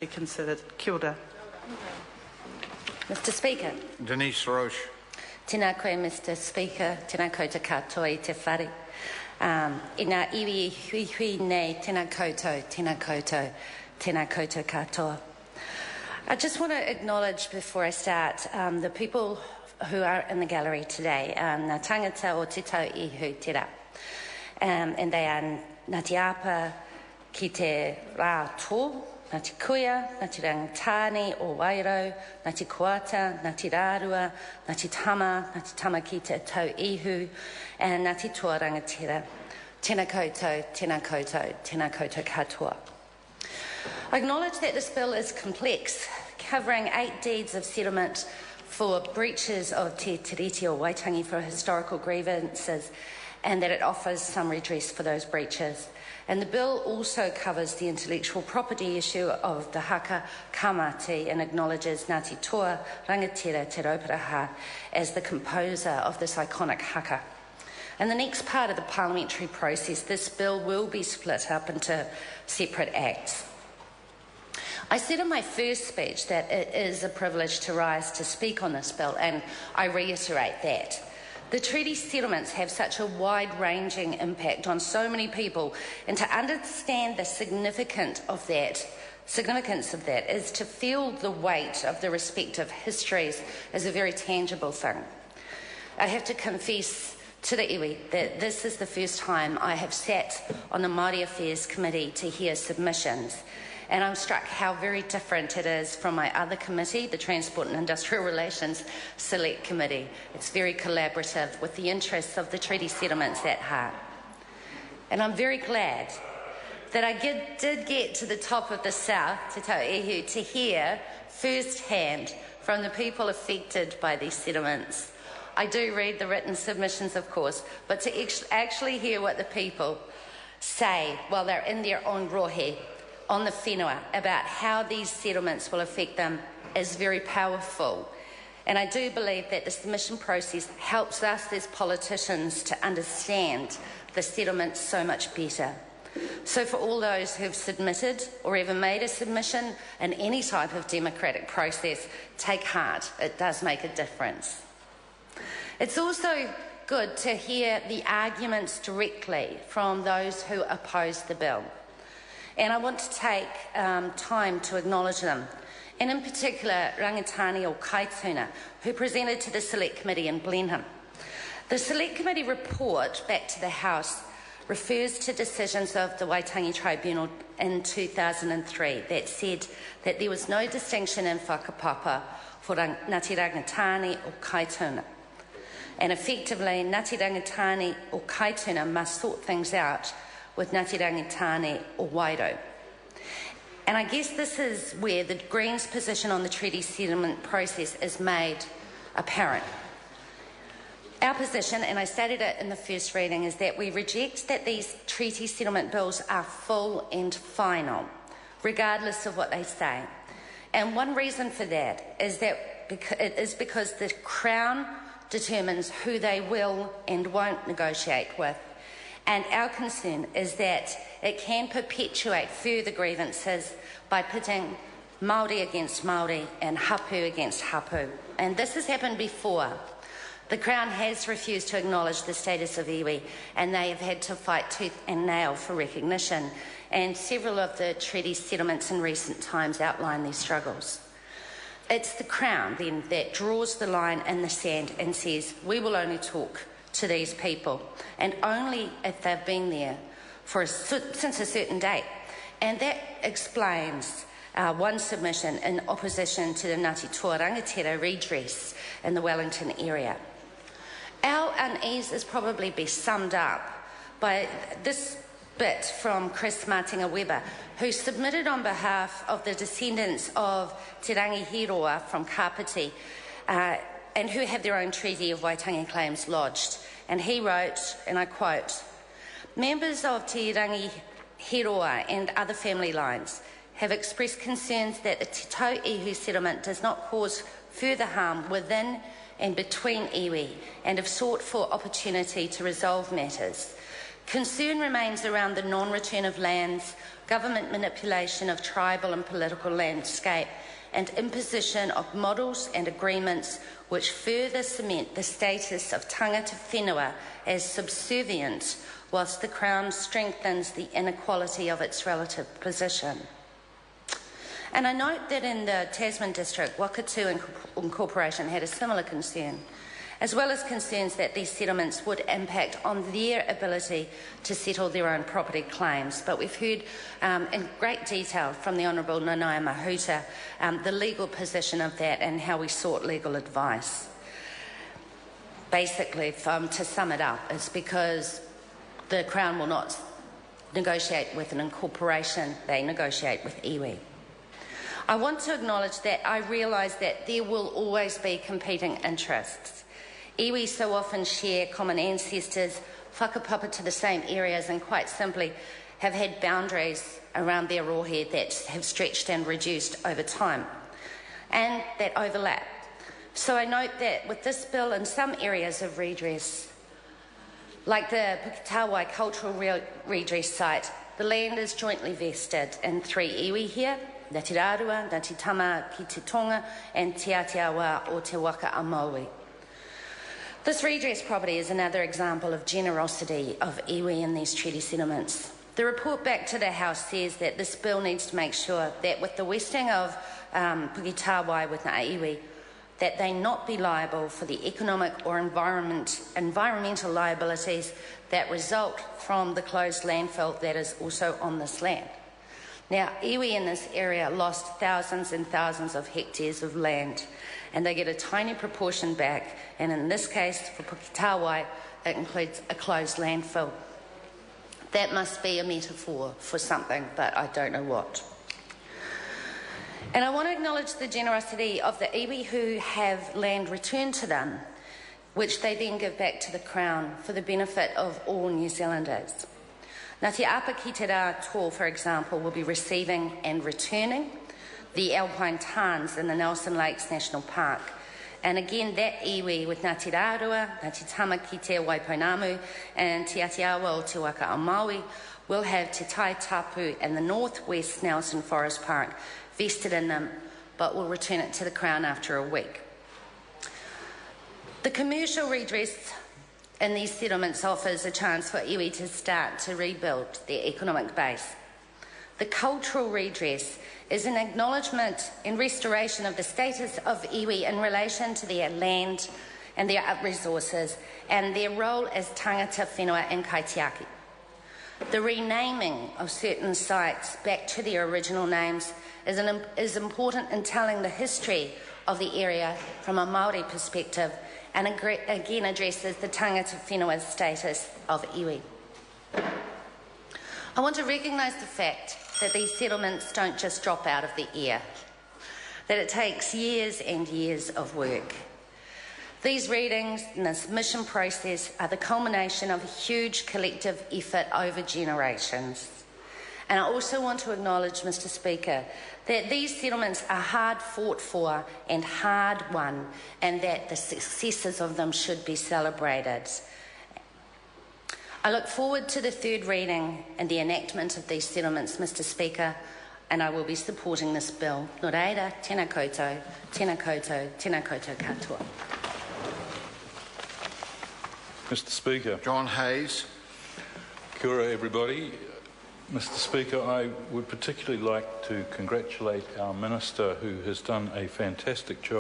Be considered. Kia ora. Mr Speaker. Denise Roche. Tēnā koe, Mr Speaker. Tēnā koutou katoa I te whare. I ngā iwi hui nei, tēnā koutou katoa. I just want to acknowledge before I start the people who are in the gallery today, ngā tangata o te tau ihu tera. And they are Ngāti Apa, ki te rā tō, Ngāti Kuia, Ngāti Rangitāne o Wairau, Ngāti Koata, Ngāti Rārua, Ngāti Tama ki te tau ihu, and Ngāti Toa Rangatira. Tēnā koutou katoa. I acknowledge that this bill is complex, covering 8 deeds of settlement for breaches of Te Tiriti o Waitangi for historical grievances, and that it offers some redress for those breaches. And the bill also covers the intellectual property issue of the haka kamati and acknowledges Ngāti Toa Rangatira Te Rauparaha as the composer of this iconic haka. In the next part of the parliamentary process, this bill will be split up into separate acts. I said in my first speech that it is a privilege to rise to speak on this bill, and I reiterate that. The treaty settlements have such a wide-ranging impact on so many people, and to understand the significance of that is to feel the weight of the respective histories as a very tangible thing. I have to confess to the iwi that this is the first time I have sat on the Māori Affairs Committee to hear submissions, and I'm struck how very different it is from my other committee, the Transport and Industrial Relations Select Committee. It's very collaborative with the interests of the treaty settlements at heart. And I'm very glad that I did get to the top of the south, Te Tauihu, to hear firsthand from the people affected by these settlements. I do read the written submissions, of course, but to actually hear what the people say while they're in their own rohe, on the whenua, about how these settlements will affect them is very powerful. And I do believe that the submission process helps us as politicians to understand the settlements so much better. So for all those who've submitted or ever made a submission in any type of democratic process, take heart. It does make a difference. It's also good to hear the arguments directly from those who oppose the bill. And I want to take time to acknowledge them. And in particular, Rangitāne o Kaituna, who presented to the Select Committee in Blenheim. The Select Committee report back to the House refers to decisions of the Waitangi Tribunal in 2003 that said that there was no distinction in whakapapa for Ngāti Rangitāne o Kaituna. And effectively, Ngāti Rangitāne o Kaituna must sort things out with Ngāti Rangitāne o Wairau. And I guess this is where the Greens' position on the treaty settlement process is made apparent. Our position, and I stated it in the first reading, is that we reject that these treaty settlement bills are full and final, regardless of what they say. And one reason for that is because the Crown determines who they will and won't negotiate with. And our concern is that it can perpetuate further grievances by pitting Māori against Māori and hapu against hapu. And this has happened before. The Crown has refused to acknowledge the status of iwi, and they have had to fight tooth and nail for recognition. And several of the treaty settlements in recent times outline these struggles. It's the Crown, then, that draws the line in the sand and says, we will only talk to these people, and only if they've been there since a certain date. And that explains one submission in opposition to the Ngāti Toa Rangatira redress in the Wellington area. Our unease is probably best summed up by this bit from Chris Martinga-Weber, who submitted on behalf of the descendants of Te Rangihiroa from Kapiti, and who have their own Treaty of Waitangi claims lodged. And he wrote, and I quote, "Members of Te Rangihiroa and other family lines have expressed concerns that the Te Tauihu settlement does not cause further harm within and between iwi, and have sought for opportunity to resolve matters. Concern remains around the non-return of lands, government manipulation of tribal and political landscape, and imposition of models and agreements which further cement the status of tangata whenua as subservient, whilst the Crown strengthens the inequality of its relative position. And I note that in the Tasman district, Wakatu Incorporation had a similar concern, as well as concerns that these settlements would impact on their ability to settle their own property claims. But we've heard in great detail from the Honourable Nanaia Mahuta the legal position of that and how we sought legal advice. Basically, to sum it up, it's because the Crown will not negotiate with an incorporation, they negotiate with iwi. I want to acknowledge that I realise that there will always be competing interests. Iwi so often share common ancestors, whakapapa to the same areas, and quite simply have had boundaries around their rohe that have stretched and reduced over time, and that overlap. So I note that with this bill, in some areas of redress, like the Puketawai Cultural Redress Site, the land is jointly vested in 3 iwi here, Ngāti Rārua, Ngāti Tama ki Te Tonga, and Te Atiawa o Te Waka a Maui. This redress property is another example of generosity of iwi in these treaty settlements. The report back to the House says that this bill needs to make sure that with the vesting of Puketawai with ngā iwi, that they not be liable for the economic or environmental liabilities that result from the closed landfill that is also on this land. Now, iwi in this area lost thousands and thousands of hectares of land, and they get a tiny proportion back, and in this case, for Puketawai, it includes a closed landfill. That must be a metaphor for something, but I don't know what. And I want to acknowledge the generosity of the iwi who have land returned to them, which they then give back to the Crown for the benefit of all New Zealanders. Ngāti Apa ki te rā tō, for example, will be receiving and returning the alpine tarns in the Nelson Lakes National Park. And again, that iwi with Ngāti Rārua, Ngāti Tama ki te Waipounamu, and Te Atiawa o Te Waka a Maui will have Te Tai Tapu and the Northwest Nelson Forest Park vested in them, but will return it to the Crown after a week. The commercial redress in these settlements offers a chance for iwi to start to rebuild their economic base. The cultural redress is an acknowledgement and restoration of the status of iwi in relation to their land and their resources and their role as tangata whenua and kaitiaki. The renaming of certain sites back to their original names is important in telling the history of the area from a Māori perspective, and again addresses the tangata whenua status of iwi. I want to recognise the fact that these settlements don't just drop out of the air, that it takes years and years of work. These readings and this mission process are the culmination of a huge collective effort over generations. And I also want to acknowledge, Mr. Speaker, that these settlements are hard fought for and hard won, and that the successes of them should be celebrated. I look forward to the third reading and the enactment of these settlements, Mr. Speaker, and I will be supporting this bill. Nō reira, tēnā koutou, tēnā koutou, tēnā koutou katoa. Mr. Speaker. John Hayes. Kia ora, everybody. Mr. Speaker, I would particularly like to congratulate our Minister, who has done a fantastic job